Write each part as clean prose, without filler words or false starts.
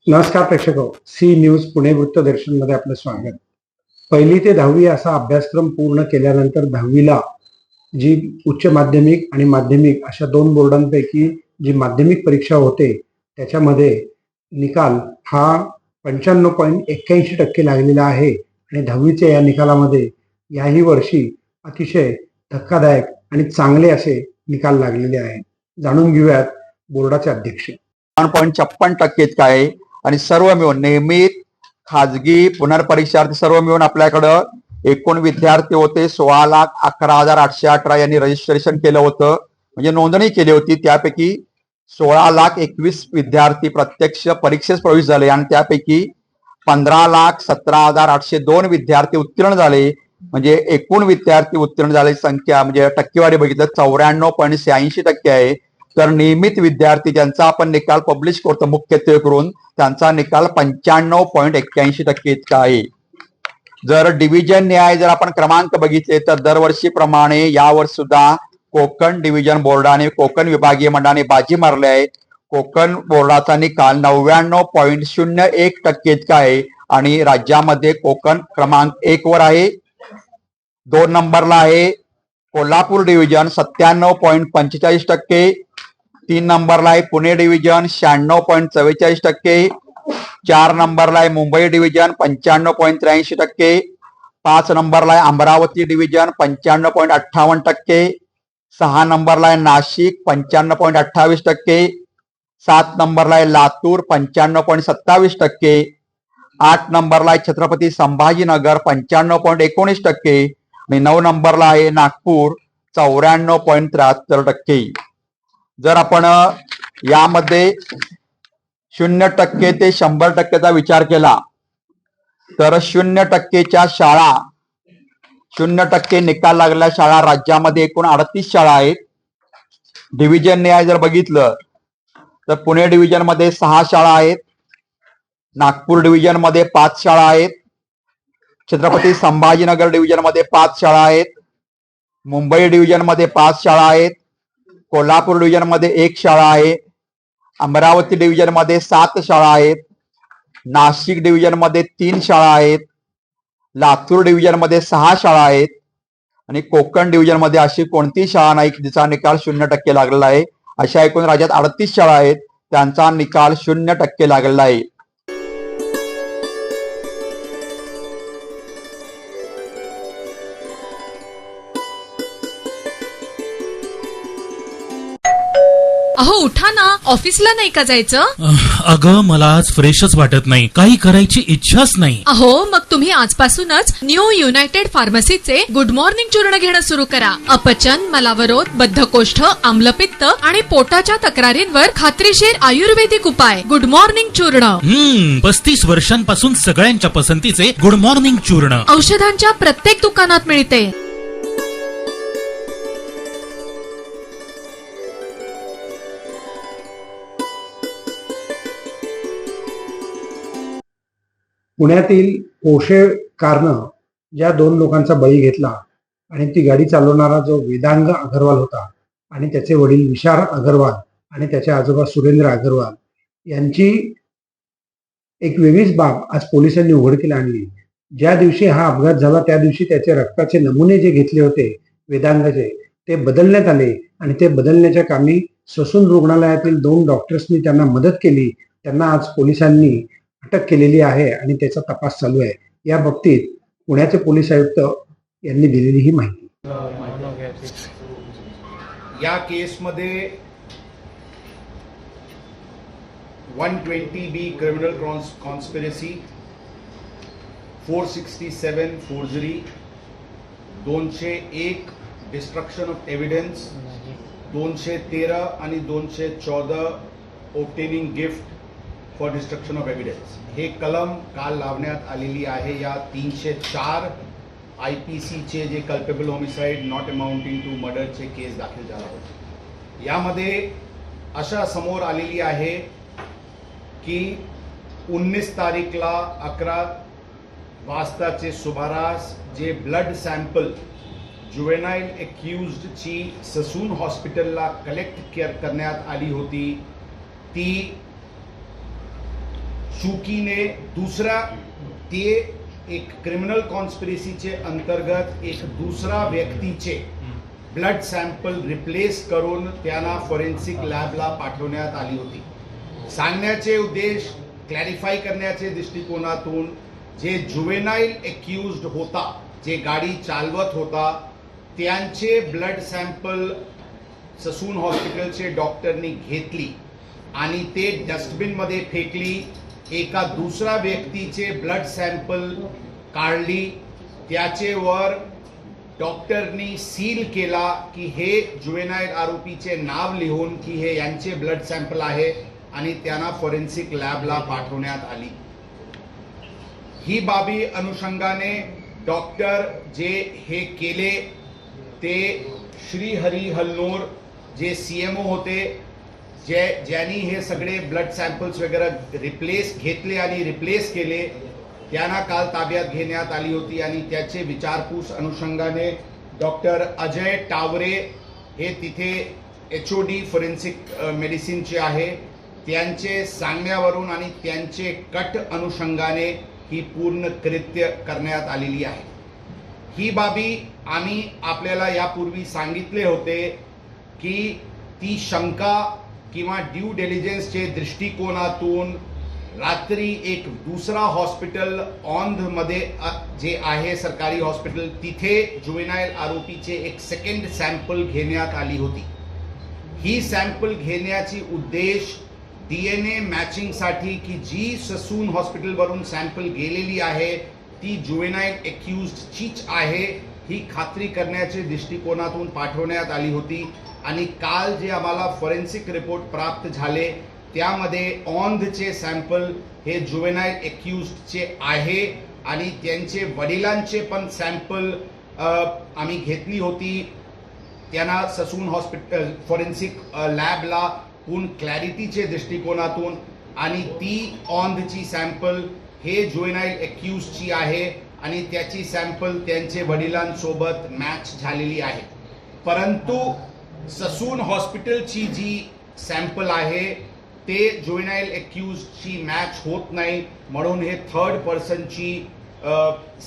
नमस्कार प्रेक्षको, C news Pune वृत्तदर्शन मध्ये आपलं स्वागत. 1ली ते 10वी असा अभ्यासक्रम पूर्ण केल्यानंतर 10वीला जी उच्च माध्यमिक आणि माध्यमिक अशा दोन बोर्डांपैकी जी माध्यमिक परीक्षा होते त्याच्यामध्ये निकाल हा 95.81% लागलेला आहे आणि 10वीच्या या निकालामध्ये याही वर्षी अतिशय धक्कादायक आणि चांगले असे निकाल लागलेले आहेत. जाणून घेऊयात बोर्डाचे अध्यक्ष. 56% इतका आहे आणि सर्व मिळून नियमित खाजगी पुनर्परीक्षार्थी सर्व मिळून आपल्याकडं एकूण विद्यार्थी होते 16,11,818 यांनी रजिस्ट्रेशन केलं होतं, म्हणजे नोंदणी केली होती. त्यापैकी 16,21,000 विद्यार्थी प्रत्यक्ष परीक्षेस प्रवेश झाले आणि त्यापैकी 15,17,802 विद्यार्थी उत्तीर्ण झाले. म्हणजे एकूण विद्यार्थी उत्तीर्ण झालेली संख्या म्हणजे टक्केवारी बघितलं 94.86% आहे. तर नियमित विद्यार्थी ज्यांचा आपण निकाल पब्लिश करतो मुख्यत्वे करून त्यांचा निकाल 95.81% इतका आहे. जर डिव्हिजन न्याय जर आपण क्रमांक बघितले तर दरवर्षीप्रमाणे यावर्षी सुद्धा कोकण डिव्हिजन बोर्डाने कोकण विभागीय मंडळाने बाजी मारली आहे. कोकण बोर्डाचा निकाल 99.01% इतका आहे आणि राज्यामध्ये कोकण क्रमांक 1 वर आहे. 2 नंबरला आहे कोल्हापूर डिव्हिजन 97.45%. 3 नंबरला आहे पुणे डिव्हिजन 96.44%. 4 नंबरला आहे मुंबई डिव्हिजन 95.83%. 5 नंबरला आहे अमरावती डिव्हिजन 95.58%. 6 नंबरला आहे नाशिक 95.28%. 7 नंबरला आहे लातूर 95.27%. 8 नंबरला आहे छत्रपती संभाजीनगर 95.19% आणि 9 नंबरला आहे नागपूर 94.73%. जर आपण यामध्ये 0% ते 100%चा विचार केला तर 0%च्या शाळा 0% निकाल लागलेल्या शाळा राज्यामध्ये एकूण 38 शाळा आहेत. डिव्हिजन न्याय जर बघितलं तर पुणे डिव्हिजन मध्ये 6 शाळा आहेत, नागपूर डिव्हिजन मध्ये 5 शाळा आहेत, छत्रपती संभाजीनगर डिव्हिजन मध्ये 5 शाळा आहेत, मुंबई डिव्हिजन मध्ये 5 शाळा आहेत, कोल्हापूर डिव्हिजन मध्ये 1 शाळा आहे, अमरावती डिव्हिजन मध्ये 7 शाळा आहेत, नाशिक डिव्हिजन मध्ये 3 शाळा आहेत, लातूर डिव्हिजन मध्ये 6 शाळा आहेत आणि कोकण डिव्हिजन मध्ये अशी कोणती शाळा नाही जिचा निकाल 0% लागलेला आहे. अशा एकूण राज्यात 38 शाळा आहेत त्यांचा निकाल 0% लागलेला आहे. अहो उठा ना, ऑफिसला नाही का जायचं? अगं मला आज फ्रेशच वाटत नाही, काही करायची इच्छाच नाही. अहो मग तुम्ही आजपासूनच न्यू युनायटेड फार्मसीचे गुड मॉर्निंग चूर्ण घेणं सुरू करा. अपचन, मलावरोध, बद्धकोष्ठ, आम्लपित्त आणि पोटाच्या तक्रारींवर खात्रीशीर आयुर्वेदिक उपाय. गुड मॉर्निंग चूर्ण. 35 वर्षांपासून सगळ्यांच्या पसंतीचे गुड मॉर्निंग चूर्ण औषधांच्या प्रत्येक दुकानात मिळते. पुण्यातील पोर्शे कारनं ज्या 2 लोकांचा बळी घेतला आणि ती गाडी चालवणारा जो वेदांग अगरवाल होता आणि त्याचे वडील विशाल अगरवाल आणि त्याचे आजोबा सुरेंद्र अगरवाल यांची एक वेगळीच बाब आज पोलिसांनी उघडकीला आणली. ज्या दिवशी हा अपघात झाला त्या दिवशी त्याचे रक्ताचे नमुने जे घेतले होते वेदांगाचे ते बदलण्यात आले आणि ते बदलण्याच्या कामी ससून रुग्णालयातील 2 डॉक्टर्सनी त्यांना मदत केली. त्यांना आज पोलिसांनी अटक केलेली आहे आणि त्याचा तपास चालू आहे. या बाबतीत पुण्याचे पोलीस आयुक्त यांनी दिलेली ही माहिती. या केसमध्ये 120B criminal conspiracy, 467 forgery, 201 destruction of evidence, 213 आणि 214 obtaining gift for destruction of evidence हे कलम काल लावण्यात आलेली आहे. या 304 IPCचे जे culpable homicide not amounting to मर्डरचे केस दाखल झाला होता. यामध्ये अशा समोर आलेली आहे की 19 तारीखला 11 वाजताचे सुमारास जे ब्लड सॅम्पल जुवेनाईल एक्युज्डची ससून हॉस्पिटलला कलेक्ट करण्यात आली होती ती चुकीने दुसरा ते एक क्रिमिनल कॉन्स्पिरसीचे अंतर्गत एक दुसरा व्यक्तीचे ब्लड सॅम्पल रिप्लेस करून त्यांना फॉरेन्सिक लॅबला पाठवण्यात आली होती. सांगण्याचे उद्देश क्लॅरिफाय करण्याचे दृष्टिकोनातून जे जुवेनाईल एक्युज्ड होता, जे गाडी चालवत होता, त्यांचे ब्लड सॅम्पल ससून हॉस्पिटलचे डॉक्टरनी घेतली आणि ते डस्टबिनमध्ये फेकली. एका दुसरा व्यक्तीचे ब्लड सॅम्पल काढली, त्याचेवर डॉक्टरनी सील केला की हे जुवेनाईल आरोपीचे नाव लिहून की हे यांचे ब्लड सॅम्पल आहे आणि त्यांना फॉरेन्सिक लॅबला पाठवण्यात आली. ही बाबी अनुषंगाने डॉक्टर जे हे केले ते श्री हरी हलनोर जे CMO होते, ज्यांनी हे सगळे ब्लड सॅम्पल्स वगैरे घेतले आणि रिप्लेस केले, त्यांना काल ताब्यात घेण्यात आली होती. आणि त्याचे विचारपूस अनुषंगाने डॉक्टर अजय टावरे हे तिथे HOD फॉरेन्सिक मेडिसिनचे आहे, त्यांचे सांगण्यावरून आणि त्यांचे कट अनुषंगाने ही पूर्ण कृत्य करण्यात आलेली आहे. ही बाबी आम्ही आपल्याला यापूर्वी सांगितले होते की ती शंका किंवा ड्यू डिलिजन्सचे दृष्टिकोनातून रात्री एक दुसरा हॉस्पिटल औंधमध्ये जे आहे सरकारी हॉस्पिटल, तिथे जुवेनाईल आरोपीचे एक सेकंड सॅम्पल घेण्यात आली होती. ही सॅम्पल घेण्याची उद्देश DNA मॅचिंगसाठी की जी ससून हॉस्पिटलवरून सॅम्पल गेलेली आहे ती जुवेनाईल एक्युज्डचीच आहे ही खात्री करण्याच्या दृष्टिकोनातून पाठवण्यात आली होती. आणि काल जे आम्हाला फॉरेन्सिक रिपोर्ट प्राप्त झाले त्यामध्ये औंधचे सॅम्पल हे जुवेनाईल एक्युज्डचे आहे आणि त्यांचे वडिलांचे पण सॅम्पल आम्ही घेतली होती. त्यांना ससून हॉस्पिटल फॉरेन्सिक लॅबला पूर्ण क्लॅरिटीचे दृष्टिकोनातून, आणि ती औंधची सॅम्पल हे जुवेनाईल एक्युज्डची आहे आणि त्याची सॅम्पल त्यांचे वडिलांसोबत मॅच झालेली आहे. परंतु ससून हॉस्पिटलची जी सॅम्पल आहे ते जुवेनाईल एक्युज्डची मॅच होत नाही, म्हणून हे थर्ड पर्सनची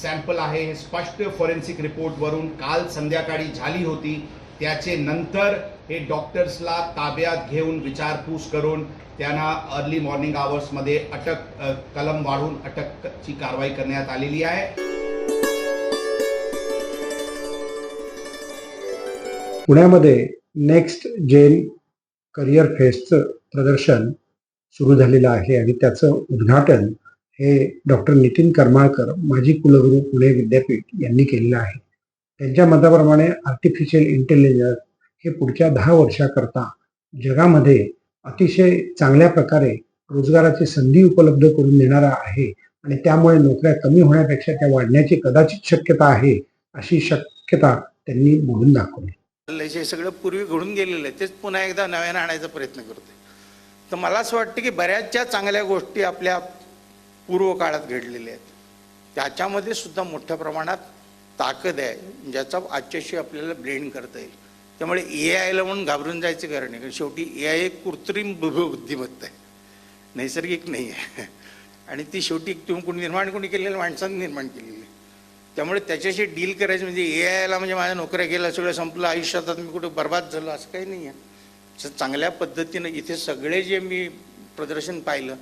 सॅम्पल आहे. हे स्पष्ट फॉरेन्सिक रिपोर्टवरून काल संध्याकाळी झाली होती. त्याचे नंतर हे डॉक्टर्सला ताब्यात घेऊन विचारपूस करून त्यांना अर्ली मॉर्निंग आवर्समध्ये कलम वाढवून अटकची कारवाई करण्यात आलेली आहे. पुण्यामध्ये नेक्स्ट जेन करिअर फेस्टचं प्रदर्शन सुरू झालेलं आहे आणि त्याचं उद्घाटन हे डॉक्टर नितीन करमाळकर, माजी कुलगुरू पुणे विद्यापीठ यांनी केलेलं आहे. त्यांच्या मताप्रमाणे आर्टिफिशियल इंटेलिजन्स हे पुढच्या 10 वर्षाकरता जगामध्ये अतिशय चांगल्या प्रकारे रोजगाराची संधी उपलब्ध करून देणारा आहे आणि त्यामुळे नोकऱ्या कमी होण्यापेक्षा त्या वाढण्याची कदाचित शक्यता आहे, अशी शक्यता त्यांनी बोलून दाखवली. हे सगळं पूर्वी घडून गेलेलं आहे तेच पुन्हा एकदा नव्यानं आणायचा प्रयत्न करतोय. तर मला असं वाटतं की बऱ्याचशा चांगल्या गोष्टी आपल्या पूर्व काळात घडलेल्या आहेत, त्याच्यामध्ये सुद्धा मोठ्या प्रमाणात ताकद आहे ज्याचा आजच्याशी आपल्याला ब्लेंड करता येईल. त्यामुळे AI ला म्हणून घाबरून जायचं कारण नाही, कारण शेवटी AI एक कृत्रिम बुद्धिमत्ता आहे, नैसर्गिक नाही आहे. आणि ती शेवटी कोणी निर्माण केलेलं माणसाने निर्माण केलेली आहे. त्यामुळे त्याच्याशी डील करायचं म्हणजे AI ला म्हणजे माझ्या नोकऱ्या गेल्या, सगळं संपलं, आयुष्यात मी कुठे बर्बाद झालो असं काही नाही आहे. चांगल्या पद्धतीनं इथे सगळे जे मी प्रदर्शन पाहिलं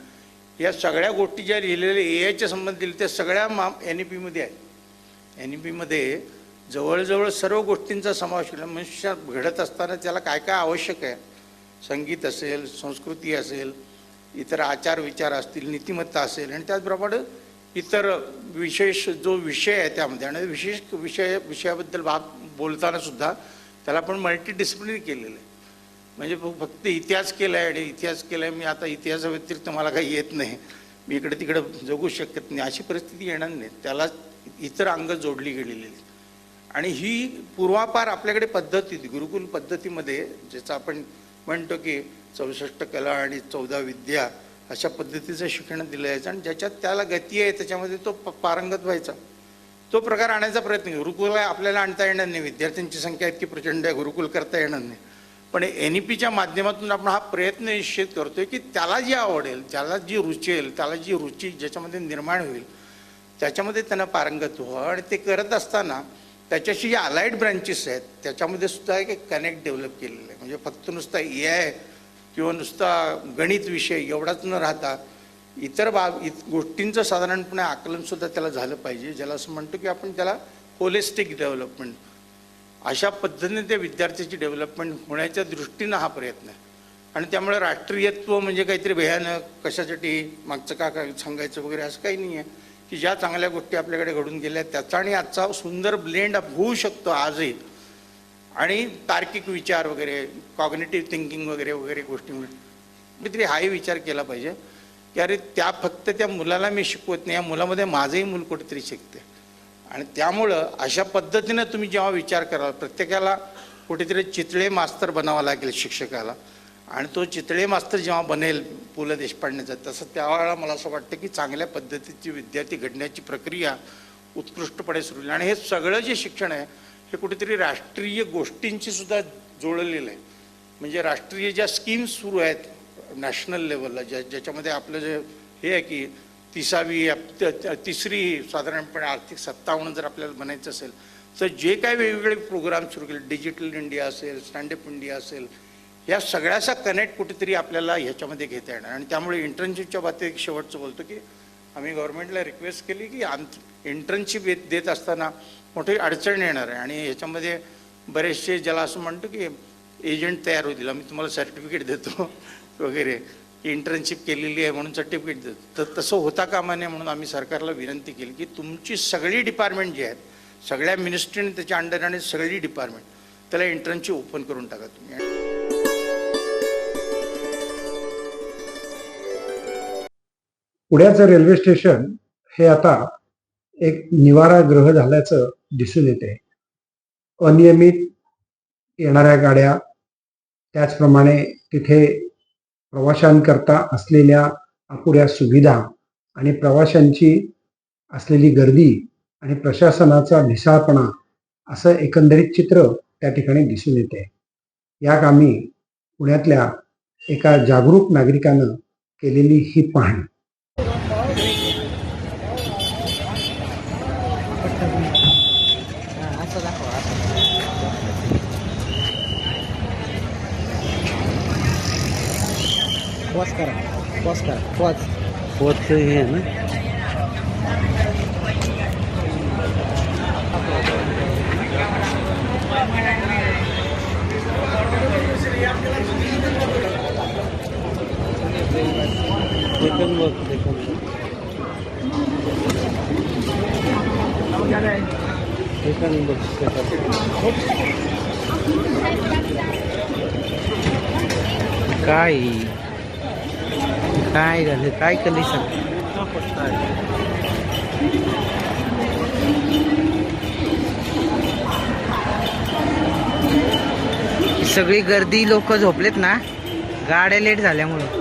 या सगळ्या गोष्टी ज्या लिहिलेल्या AI च्या संबंधित त्या सगळ्या NEPमध्ये आहे. NEPमध्ये जवळजवळ सर्व गोष्टींचा समावेश केला. मनुष्य घडत असताना त्याला काय काय आवश्यक आहे, संगीत असेल, संस्कृती असेल, इतर आचार विचार असतील, नीतिमत्ता असेल, आणि त्याचप्रमाणे इतर विशेष जो विषय आहे त्यामध्ये, आणि विशेष विषयाबद्दल बोलताना सुद्धा त्याला आपण मल्टीडिसिप्लिनरी केलेलं आहे. म्हणजे फक्त इतिहास केला आहे आणि इतिहास केला आहे, मी आता इतिहासाव्यतिरिक्त मला काही येत नाही, मी इकडे तिकडे जगू शकत नाही, अशी परिस्थिती येणार नाही. त्याला इतर अंग जोडली गेलेली आहेत. आणि ही पूर्वापार आपल्याकडे पद्धती, गुरुकुल पद्धतीमध्ये ज्याचं आपण म्हणतो की 64 कला आणि 14 विद्या अशा पद्धतीचं शिक्षण दिलं जायचं, आणि ज्याच्यात त्याला गती आहे त्याच्यामध्ये तो पारंगत व्हायचा. तो प्रकार आणायचा प्रयत्न. गुरुकुल आपल्याला आणता येणार नाही, विद्यार्थ्यांची संख्या इतकी प्रचंड आहे, गुरुकुल करता येणार नाही. पण NEPच्या माध्यमातून आपण हा प्रयत्न निश्चित करतोय की त्याला जी आवडेल, त्याला जी रुचेल, त्याला जी रुची ज्याच्यामध्ये निर्माण होईल त्याच्यामध्ये त्यांना पारंगत व्हावं. आणि ते करत असताना त्याच्याशी जे अलाइड ब्रँचेस आहेत त्याच्यामध्ये सुद्धा एक कनेक्ट डेव्हलप केलेलं आहे. म्हणजे फक्त नुसता AI किंवा नुसता गणित विषय एवढाच न राहता इतर गोष्टींचं साधारणपणे आकलनसुद्धा त्याला झालं पाहिजे, ज्याला असं म्हणतो की आपण त्याला होलिस्टिक डेव्हलपमेंट. अशा पद्धतीने त्या विद्यार्थ्याची डेव्हलपमेंट होण्याच्या दृष्टीनं हा प्रयत्न आहे. आणि त्यामुळे राष्ट्रीयत्व म्हणजे काहीतरी भयानक कशासाठी मागचं काय सांगायचं वगैरे असं काही नाही आहे की ज्या चांगल्या गोष्टी आपल्याकडे घडून गेल्या त्याचा आणि आजचा सुंदर ब्लेंड होऊ शकतो आजही. आणि तार्किक विचार वगैरे, कॉग्निटिव्ह थिंकिंग वगैरे वगैरे गोष्टी कुठेतरी हाही विचार केला पाहिजे की अरे त्या फक्त त्या मुलाला मी शिकवत नाही, या मुलामध्ये माझंही मूल कुठेतरी शिकते. आणि त्यामुळं अशा पद्धतीनं तुम्ही जेव्हा विचार कराल, प्रत्येकाला कुठेतरी चितळे मास्तर बनावा लागेल शिक्षकाला. आणि तो चितळे मास्तर जेव्हा बनेल पु ल देशपांडेचा, तसं त्यावेळेला मला असं वाटतं की चांगल्या पद्धतीची विद्यार्थी घडण्याची प्रक्रिया उत्कृष्टपणे सुरू होईल. आणि हे सगळं जे शिक्षण आहे हे कुठेतरी राष्ट्रीय गोष्टींशी सुद्धा जोडलेलं आहे. म्हणजे राष्ट्रीय ज्या स्कीम्स सुरू आहेत नॅशनल लेवलला, ज्याच्यामध्ये आपलं जे हे आहे की तिसरी साधारणपणे आर्थिक सत्ता म्हणून जर आपल्याला बनायचं असेल तर जे काही वेगवेगळे प्रोग्राम सुरू केले, डिजिटल इंडिया असेल, स्टँडअप इंडिया असेल, या सगळ्याचा कनेक्ट कुठेतरी आपल्याला ह्याच्यामध्ये घेता येणार. आणि त्यामुळे इंटर्नशिपच्या बाबतीत एक शेवटचं बोलतो की आम्ही गव्हर्नमेंटला रिक्वेस्ट केली की इंटर्नशिप देत असताना मोठी अडचण येणार आहे आणि ह्याच्यामध्ये बरेचसे ज्याला असं म्हणतो की एजंट तयार होतील, आम्ही तुम्हाला सर्टिफिकेट देतो वगैरे, इंटर्नशिप केलेली आहे म्हणून सर्टिफिकेट देतो. तर तसं होता कामा नये म्हणून आम्ही सरकारला विनंती केली की तुमची सगळी डिपार्टमेंट जी आहेत, सगळ्या मिनिस्ट्रीने त्याच्या अंडर आणि सगळी डिपार्टमेंट त्याला इंटर्नशिप ओपन करून टाका तुम्ही. पुण्याचं रेल्वे स्टेशन हे आता एक निवारा गृह झाल्याचं दिसून येते. अनियमित येणाऱ्या गाड्या, त्याचप्रमाणे तिथे प्रवाशांकरता असलेल्या अपुऱ्या सुविधा आणि प्रवाशांची असलेली गर्दी आणि प्रशासनाचा ढिसाळपणा असं एकंदरीत चित्र त्या ठिकाणी दिसून येते. या कामी पुण्यातल्या एका जागरूक नागरिकानं केलेली ही पाहणी. पोच हे आहे ना. काय झालं, काय कंडिशन? सगळी गर्दी, लोक झोपलेत ना गाड्या लेट झाल्यामुळं.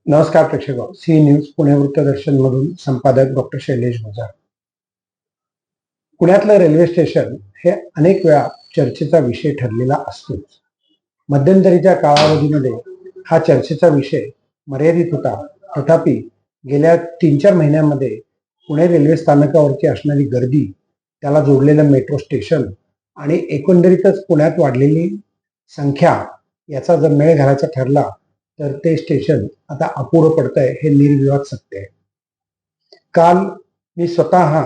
नमस्कार प्रेक्षक, सी न्यूज पुणे वृत्तदर्शन मधून संपादक डॉक्टर शैलेश गुजर. पुण्यातलं रेल्वे स्टेशन हे अनेक वेळा चर्चेचा विषय ठरलेला असतोच. मध्यंतरीच्या कालावधीमध्ये हा चर्चेचा विषय मर्यादित होता. तथापि गेल्या 3-4 महिन्यांमध्ये पुणे रेल्वे स्थानकावरची असणारी गर्दी, त्याला जोडलेलं मेट्रो स्टेशन आणि एकंदरीतच पुण्यात वाढलेली संख्या याचा जर मेळ घालायचा ठरला तर ते स्टेशन आता अपुरं पडतंय हे निर्विवाद सत्य आहे. काल मी स्वतः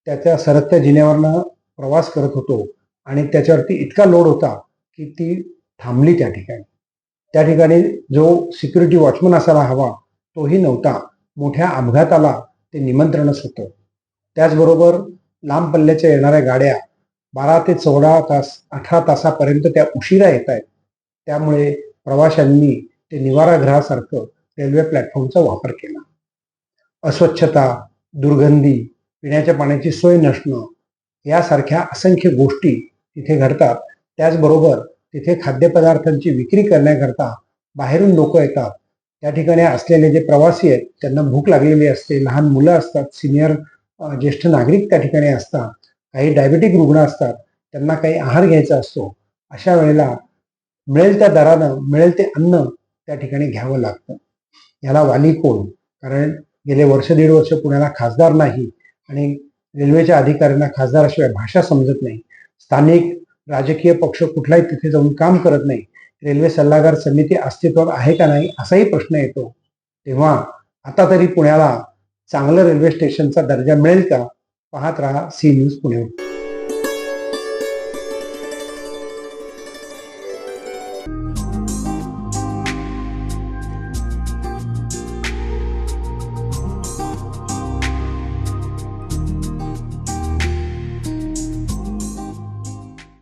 त्याच्या सरकत्या जिन्यावरनं प्रवास करत होतो आणि त्याच्यावरती इतका लोड होता की ती थांबली त्या ठिकाणी. त्या ठिकाणी जो सिक्युरिटी वॉचमन असायला हवा तोही नव्हता. मोठ्या अपघाताला ते निमंत्रणच होतं. त्याचबरोबर लांब पल्ल्याच्या येणाऱ्या गाड्या 12 ते 14 तास 18 तासापर्यंत त्या उशिरा येत आहेत. त्यामुळे प्रवाशांनी ते निवारागृहासारखं रेल्वे प्लॅटफॉर्मचा वापर केला. अस्वच्छता, दुर्गंधी, पिण्याच्या पाण्याची सोय नसणं यासारख्या असंख्य गोष्टी तिथे घडतात. त्याचबरोबर तिथे खाद्यपदार्थांची विक्री करण्याकरता बाहेरून लोक येतात. त्या ठिकाणी असलेले जे प्रवासी आहेत त्यांना भूक लागलेली असते, लहान मुलं असतात, सिनियर ज्येष्ठ नागरिक त्या ठिकाणी असतात, काही डायबेटिक रुग्ण असतात, त्यांना काही आहार घ्यायचा असतो. अशा वेळेला मिळेल त्या दरानं मिळेल ते अन्न त्या ठिकाणी घ्यावं लागतं. याला वाली कोण? कारण गेले 1-1.5 वर्ष पुण्याला खासदार नाही आणि रेल्वेच्या अधिकाऱ्यांना खासदाराशिवाय भाषा समजत नाही. स्थानिक राजकीय पक्ष कुठलाही तिथे जाऊन काम करत नाही. रेल्वे सल्लागार समिती अस्तित्वात आहे का नाही असाही प्रश्न येतो. तेव्हा आता तरी पुण्याला चांगलं रेल्वे स्टेशनचा दर्जा मिळेल का? पाहत राहा सी न्यूज पुणे.